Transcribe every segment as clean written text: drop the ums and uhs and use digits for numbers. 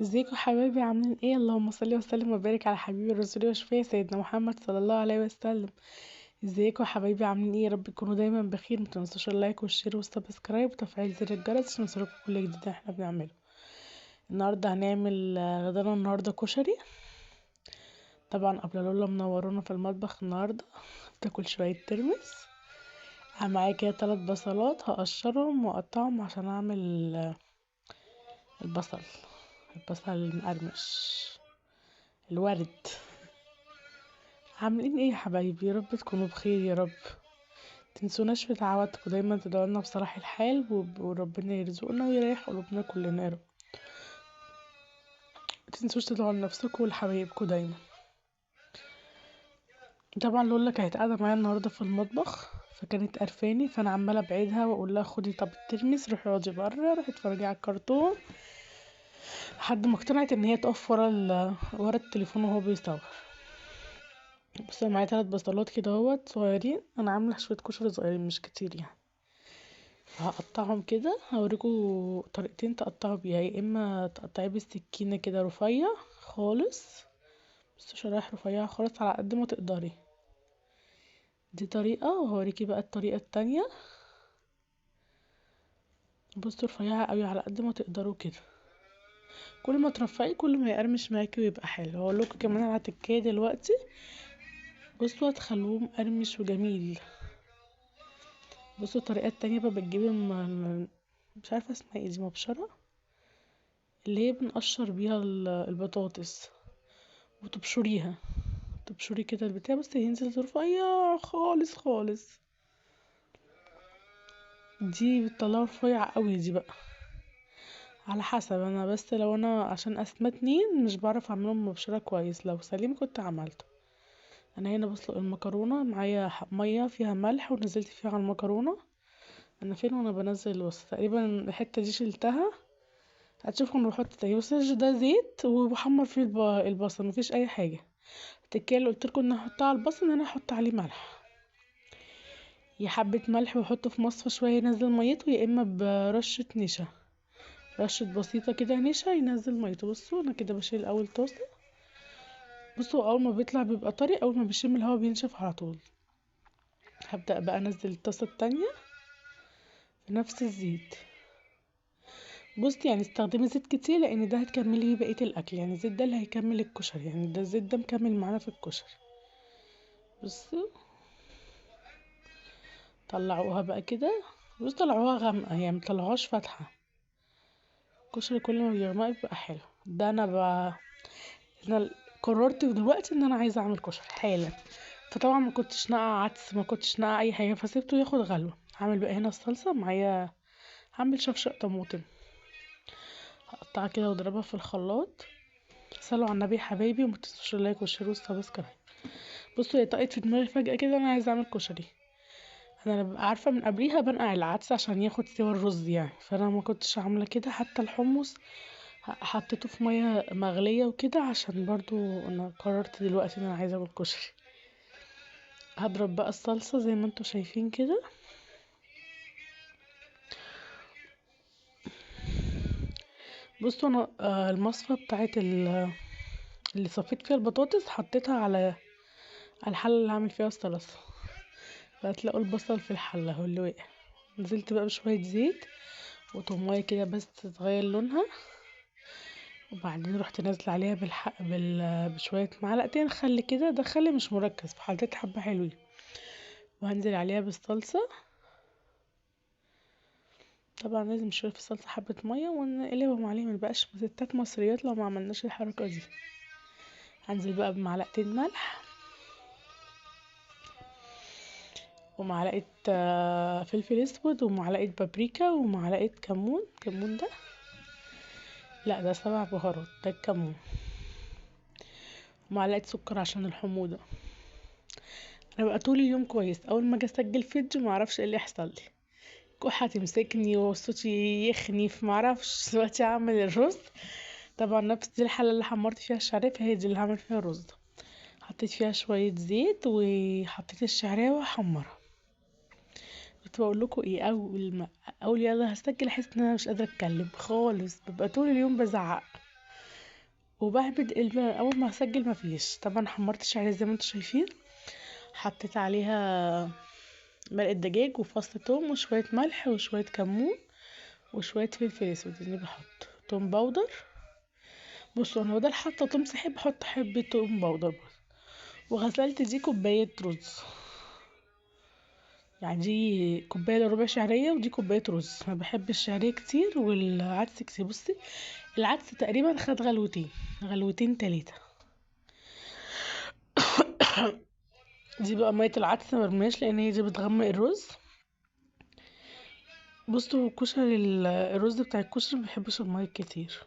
ازيكم حبايبي عاملين ايه؟ اللهم صل وسلم وبارك على حبيبي الرسول وشفيع سيدنا محمد صلى الله عليه وسلم. ازيكم حبايبي عاملين ايه؟ يا رب تكونوا دايما بخير. متنسوش اللايك والشير والسبسكرايب وتفعيل زر الجرس عشان يوصلكوا كل جديد احنا بنعمله. النهارده هنعمل غدانا النهارده كشري. طبعا قبل لولا منورونا في المطبخ النهارده تاكل شويه ترمس. معايا كده 3 بصلات هقشرهم واقطعهم عشان اعمل البصل البصل المقرمش الورد. عاملين ايه يا حبايبي؟ يا رب تكونوا بخير يا رب. تنسوناش في دعواتكم، دايما تدعونا بصلاح الحال وربنا يرزقنا ويريح قلوبنا كلنا يا رب. متنسوش تدعوا لنفسكم ولحبايبكم دايما. طبعا لولا كانت قاعده معايا النهارده في المطبخ فكانت قرفاني، فانا عماله ابعدها واقول لها خدي طب الترمس روحي اقعدي بره، روحي اتفرجي على الكرتون، لحد ما اقتنعت ان هي تقف ورا التليفون وهو بيصور. بس معايا 3 بصلات كده اهوت صغيرين، انا عامله شويه كشري صغيرين مش كتير يعني. هقطعهم كده، هوريكم طريقتين تقطعوا بيها. يا اما تقطعيه بالسكينه كده رفيع خالص، بس شرايح رفيعه خالص على قد ما تقدري. دي طريقه، وهوريكي بقى الطريقه التانية. بصوا رفيعه قوي على قد ما تقدروا كده. كل ما ترفعي كل ما يقرمش معاكي ويبقى حلو. هقول لكم كمان على تكايه دلوقتي، بصوا هتخلوه مقرمش وجميل. بصوا الطريقه التانية بقى، بتجيبي مش عارفه اسمها ايه دي، مبشره اللي هي بنقشر بيها البطاطس وتبشريها. تبشري كده البتاع بس ينزل رفيع خالص خالص. دي بتطلعه رفيع قوي دي بقى، على حسب. انا بس لو انا عشان اسماء 2 مش بعرف اعملهم مبشرة كويس، لو سليم كنت عملته. انا هنا بسلق المكرونة، معايا مية فيها ملح ونزلت فيها على المكرونة. انا فين وانا بنزل الوصفة؟ تقريبا الحتة دي شلتها. هتشوفوا انا بحط تاني، بس ده زيت وبحمر فيه البصل، مفيش اي حاجة. التكية اللي قلتلكوا ان احطها على البصل ان انا احط عليه ملح، يا حبة ملح واحطه في مصفى شوية ينزل ميته، يا اما برشة نشا، رشة بسيطة كده نشا ينزل ميته. بصوا انا كده بشيل اول طاسة. بصوا اول ما بيطلع بيبقى طري، اول ما بيشم الهوا بينشف على طول. هبدأ بقى انزل الطاسة التانية في نفس الزيت. بصي يعني استخدمي زيت كتير لان ده هتكملي بيه بقية الاكل، يعني الزيت ده اللي هيكمل الكشري، يعني ده الزيت ده مكمل معانا في الكشري. بصوا طلعوها بقى كده. بص طلعوها غامقة يعني مطلعوهاش فاتحة. الكشري كل ما بيغمق بيبقى حلو. ده انا قررت دلوقتي ان انا عايزه اعمل كشري حالا. فطبعا ما كنتش ناقعه عدس، ما كنتش ناقعه اي حاجه، فسيبته ياخد غلوه. هعمل بقى هنا الصلصه معايا. هعمل شفشق طماطم، هقطعها كده واضربها في الخلاط. صلوا على النبي يا حبايبي، وما تنسوش اللايك والشير والسبسكرايب. بصوا هي طقت في دماغي فجاه كده انا عايزه اعمل كشري. انا ببقى عارفه من قبليها بنقع العدس عشان ياخد سوا الرز يعني، فانا ما كنتش عامله كده. حتى الحمص حطيته في ميه مغليه وكده، عشان برضو انا قررت دلوقتي ان انا عايزه اعمل كشري. هضرب بقى الصلصة زي ما انتوا شايفين كده. بصوا انا المصفى بتاعت اللي صفيت فيها البطاطس حطيتها على الحلة اللي هعمل فيها الصلصة. فهتلاقوا البصل في الحلة هو اللي وقع. نزلت بقى بشوية زيت وطماية كده بس تتغير لونها، وبعدين رحت نازلة عليها بشوية معلقتين خل كده. ده خل مش مركز، فحطيت حبة حلوين. وهنزل عليها بالصلصة. طبعا لازم شوية في الصلصة حبة مية ونقلبهم عليهم، مبقاش ستات مصريات لو ما عملناش الحركة دي. هنزل بقى بمعلقتين ملح، ومعلقة فلفل اسود، ومعلقة بابريكا، ومعلقة كمون. كمون ده لا ده 7 بهارات، ده الكمون. ومعلقة سكر عشان الحموضة. انا بقى طول اليوم كويس، اول ما اجي اسجل فيديو معرفش ايه اللي يحصل لي، كحة تمسكني وصوتي يخني، معرفش. دلوقتي اعمل الرز. طبعا نفس دي الحلة اللي حمرت فيها الشعرية، هي دي اللي هعمل فيها الرز. حطيت فيها شوية زيت وحطيت الشعرية واحمرها. كنت بقول لكم ايه، اول يلا هسجل احس ان انا مش قادره اتكلم خالص، ببقى طول اليوم بزعق. وبعمل اول ما اسجل مفيش طبعا حمرت الشعريه زي ما انتم شايفين. حطيت عليها مرقه دجاج وفص ثوم وشويه ملح وشويه كمون وشويه فلفل اسود اللي بحط توم باودر. بصوا انا بدل حاطه توم صحي بحط حبه توم باودر بس. وغسلت دي كوبايه رز، يعني دي كوبايه الا ربع شعريه ودي كوبايه رز. انا بحب الشعريه كتير والعدس كتير. بصي العدس تقريبا خد غلوتين تلاتة. دي بقى ميه العدس مرميش لان هي دي بتغمق الرز. بصوا كشري الرز بتاع الكشري مبيحبش الميه كتير،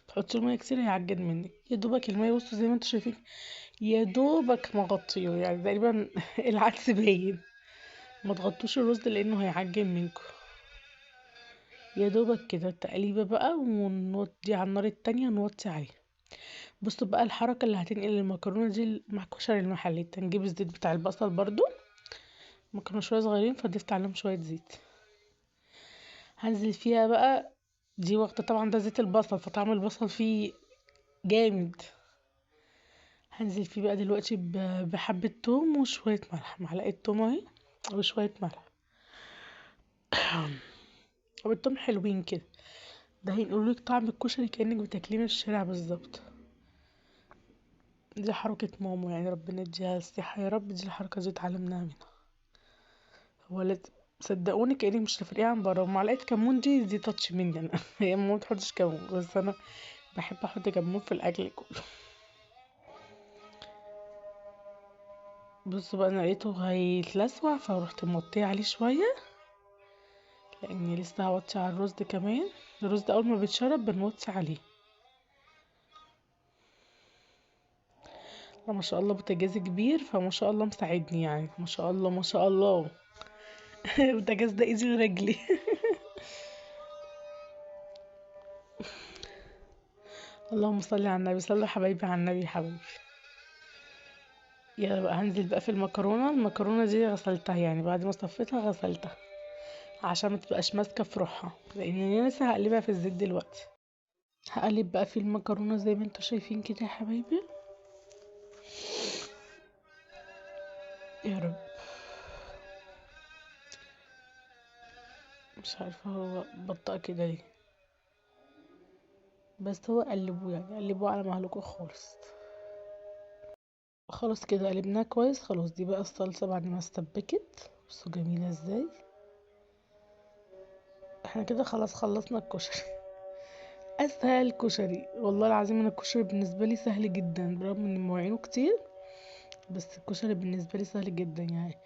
تحطي الميه كتير هيعجن منك. يا دوبك الميه بصوا زي ما انتوا شايفين يا دوبك مغطيه يعني تقريبا العدس باين. ما تغطوش الرز لانه هيعجن منكم. يا دوبك كده تقليبه بقى ونوطي على النار التانية نوطي عليه. بصوا بقى الحركة اللي هتنقل المكرونة دي مع كشري المحلي، هنجيب الزيت بتاع البصل برضو. مكرونة شوية صغيرين فضفت عليهم شوية زيت. هنزل فيها بقى، دي واخدة طبعا ده زيت البصل فطعم البصل فيه جامد. هنزل فيه بقى دلوقتي بحبة توم وشوية ملح، معلقة توم اهي وشوية ملح. والتوم حلوين كده، ده هينقلولك طعم الكشري كأنك بتاكليه من الشارع بالظبط. دي حركة ماما يعني ربنا يديها الصحة يا رب، دي الحركة دي اتعلمناها منها. هو لازم صدقوني كأنك مش تفرقيها عن بره. ومعلقة كمون دي تاتش مني انا هي ماما متحطش كمون بس انا بحب احط كمون في الاكل كله. بصوا بقى انا لقيته هيتلسوع فروحت موطيه عليه شويه لاني لسه هوطي على الرز ده كمان. الرز ده اول ما بيتشرب بنوطي عليه. لا ما شاء الله بوتاجازي كبير فما شاء الله مساعدني يعني ما شاء الله ما شاء الله. البوتاجاز ده ايدي ورجلي. اللهم صل على النبي، صلوا حبايبي على النبي يا حبايبي. يلا بقى هنزل بقى في المكرونه دي غسلتها يعني بعد ما صفيتها غسلتها عشان ما تبقاش ماسكه في روحها لان انا لسه هقلبها في الزيت دلوقتي. هقلب بقى في المكرونه زي ما انتوا شايفين كده يا حبايبي. يا رب. مش عارفه هو بطأ كده ليه، بس هو قلبوه يعني قلبوه على مهلكه خالص. خلاص كده قلبناه كويس. خلاص دي بقى الصلصه بعد ما استبكت. بصوا جميله ازاي. احنا كده خلاص خلصنا الكشري. اسهل كشري والله العظيم. انا الكشري بالنسبه لي سهل جدا برغم ان مواعينه كتير، بس الكشري بالنسبه لي سهل جدا يعني.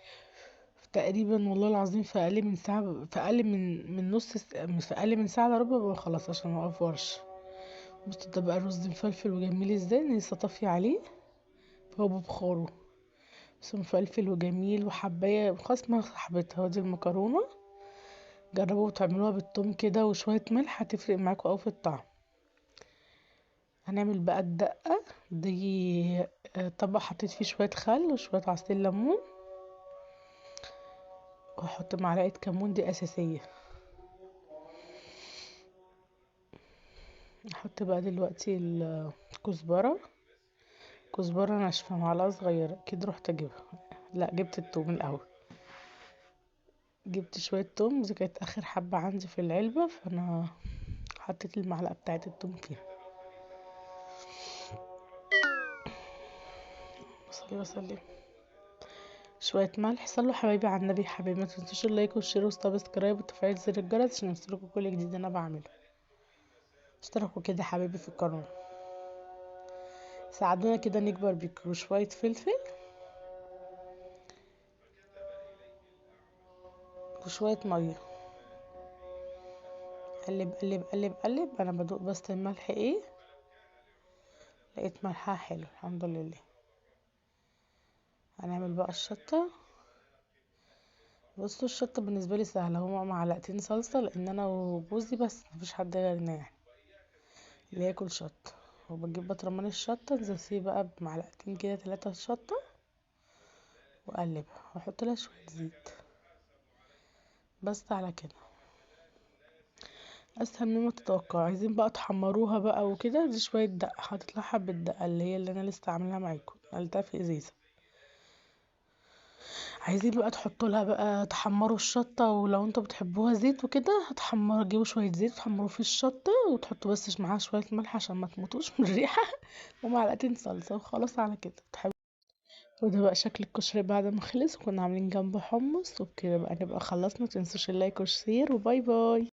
تقريبا والله العظيم في اقل من ساعه، في اقل من في اقل من ساعه الا ربع ببقى خلاص عشان ما اوفرش. بصوا ده بقى رز مفلفل وجميل ازاي. انا لسه طافيه عليه فهو ببخاره. بس مفلفل وجميل وحبايه خلاص ما صاحبتها. ودي المكرونه جربوا تعملوها بالثوم كده وشويه ملح هتفرق معاكم اوي في الطعم. هنعمل بقى الدقه دي. طبق حطيت فيه شويه خل وشويه عصير ليمون واحط معلقه كمون دي اساسيه. احط بقى دلوقتي الكزبره، كزبره ناشفه معلقه صغيره كده. رحت اجيبها، لا جبت التوم الاول. جبت شويه توم دي كانت اخر حبه عندي في العلبه فانا حطيت المعلقه بتاعه التوم فيها. صلي وسلم. شويه ملح. صلوا حبايبي على النبي. حبايبي ما تنسوش اللايك والشير والسبسكرايب وتفعيل زر الجرس عشان يوصلكوا كل جديد انا بعمله. اشتركوا كده حبايبي في القناه، ساعدونا كده نكبر بيكم. وشويه فلفل وشويه ميه. قلب قلب قلب قلب. انا بدوق بس الملح ايه، لقيت ملحها حلو الحمد لله. هنعمل بقى الشطه. بصوا الشطه بالنسبه لي سهله، هما معلقتين صلصه لان انا وجوزي بس مفيش حد غيرنا يعني اللي ياكل شطه. وبجيب بطرمان الشطه انزل فيه بقى بمعلقتين كده 3 شطه واقلبها واحط لها شويه زيت بس على كده. اسهل مما تتوقع. عايزين بقى تحمروها بقى وكده، دي شويه دقه، هتطلع حبه دقه اللي هي اللي انا لسه عاملاها معاكم، قلتها في ازازه. عايزين بقى تحطوا لها بقى تحمروا الشطه، ولو انتوا بتحبوها زيت وكده هتحمروا، تجيبوا شويه زيت تحمروا فيه الشطه، وتحطوا بس معاها شويه ملح عشان ما تموتوش من الريحه ومعلقتين صلصه، وخلاص على كده تحب. وده بقى شكل الكشري بعد ما خلص، وكنا عاملين جنبه حمص، وبكده بقى نبقى خلصنا. متنسوش اللايك والشير، وباي باي.